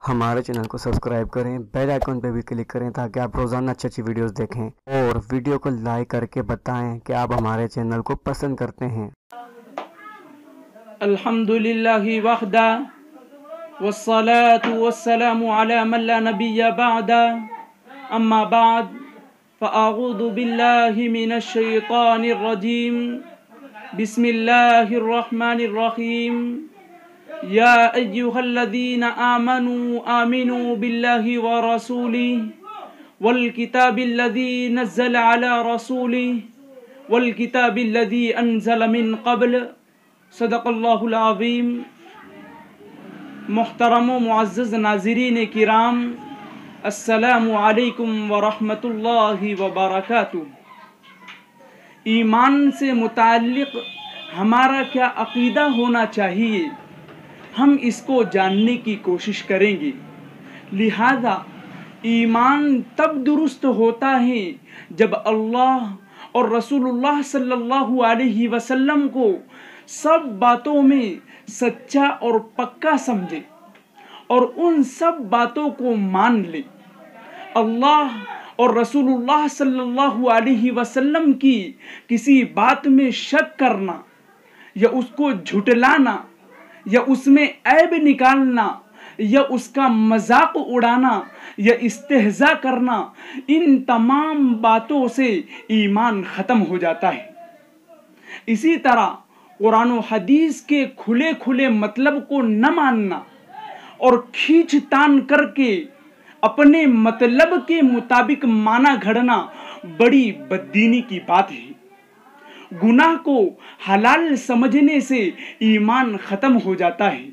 ہمارے چینل کو سبسکرائب کریں، بیل آئیکن پہ بھی کلک کریں تاکہ آپ روزانہ اچھی ویڈیوز دیکھیں، اور ویڈیو کو لائک کر کے بتائیں کہ آپ ہمارے چینل کو پسند کرتے ہیں۔ الحمدللہ وحدہ والصلاة والسلام علی من لا نبی بعد، اما بعد فاعوذ باللہ من الشیطان الرجیم، بسم اللہ الرحمن الرحیم۔ یا ایہا الذین آمنوا باللہ ورسولہ والکتاب الذی نزل علی رسولہ والکتاب الذی انزل من قبل، صدق اللہ العظیم۔ محترم و معزز ناظرین کرام، السلام علیکم ورحمۃ اللہ وبرکاتہ۔ ایمان سے متعلق ہمارا کیا عقیدہ ہونا چاہیے، ہم اس کو جاننے کی کوشش کریں گے۔ لہذا ایمان تب درست ہوتا ہے جب اللہ اور رسول اللہ صلی اللہ علیہ وسلم کو سب باتوں میں سچا اور پکا سمجھے اور ان سب باتوں کو مان لے۔ اللہ اور رسول اللہ صلی اللہ علیہ وسلم کی کسی بات میں شک کرنا یا اس کو جھٹلانا یا اس میں عیب نکالنا یا اس کا مذاق اڑانا یا استہزاء کرنا، ان تمام باتوں سے ایمان ختم ہو جاتا ہے۔ اسی طرح قرآن و حدیث کے کھلے کھلے مطلب کو نہ ماننا اور کھینچ تان کر کے اپنے مطلب کے مطابق معنی گھڑنا بڑی بددینی کی بات ہے۔ گناہ کو حلال سمجھنے سے ایمان ختم ہو جاتا ہے۔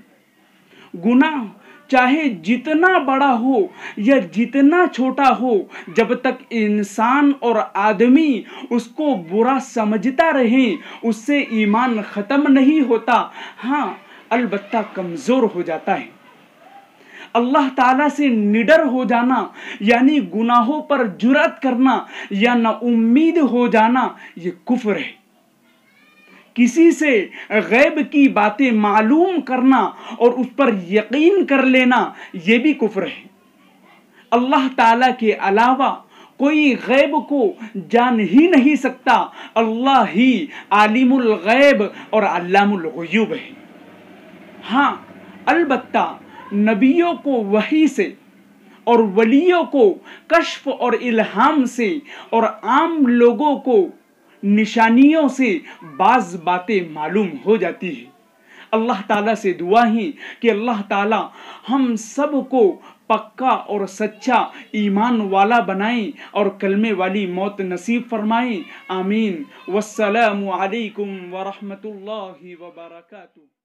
گناہ چاہے جتنا بڑا ہو یا جتنا چھوٹا ہو، جب تک انسان اور آدمی اس کو برا سمجھتا رہے اس سے ایمان ختم نہیں ہوتا، ہاں البتہ کمزور ہو جاتا ہے۔ اللہ تعالیٰ سے نڈر ہو جانا یعنی گناہوں پر جرأت کرنا یا نا امید ہو جانا، یہ کفر ہے۔ کسی سے غیب کی باتیں معلوم کرنا اور اس پر یقین کر لینا، یہ بھی کفر ہے۔ اللہ تعالیٰ کے علاوہ کوئی غیب کو جان ہی نہیں سکتا، اللہ ہی عالم الغیب اور علام الغیوب ہے۔ ہاں البتہ نبیوں کو وحی سے اور ولیوں کو کشف اور الہام سے اور عام لوگوں کو نشانیوں سے بعض باتیں معلوم ہو جاتی ہیں۔ اللہ تعالیٰ سے دعا ہے کہ اللہ تعالیٰ ہم سب کو پکا اور سچا ایمان والا بنائیں اور کلمے والی موت نصیب فرمائیں، آمین۔ والسلام علیکم ورحمۃ اللہ وبرکاتہ۔